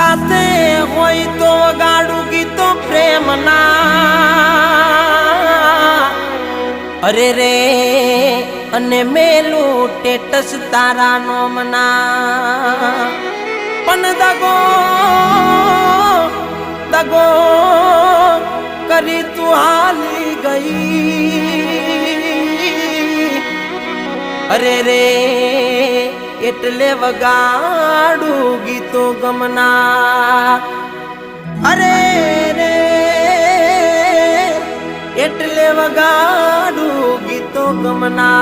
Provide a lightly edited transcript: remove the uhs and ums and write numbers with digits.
સાથે હોય તો ગાડું ગીતો પ્રેમના અરે રે અને મેલું ટેટસ તારા નોમના પણ દગો કરી તું હાલી ગઈ અરે રે એટલે વગાડું ગીતો ગમના અરે રે એટલે વગાડું ગીતો ગમના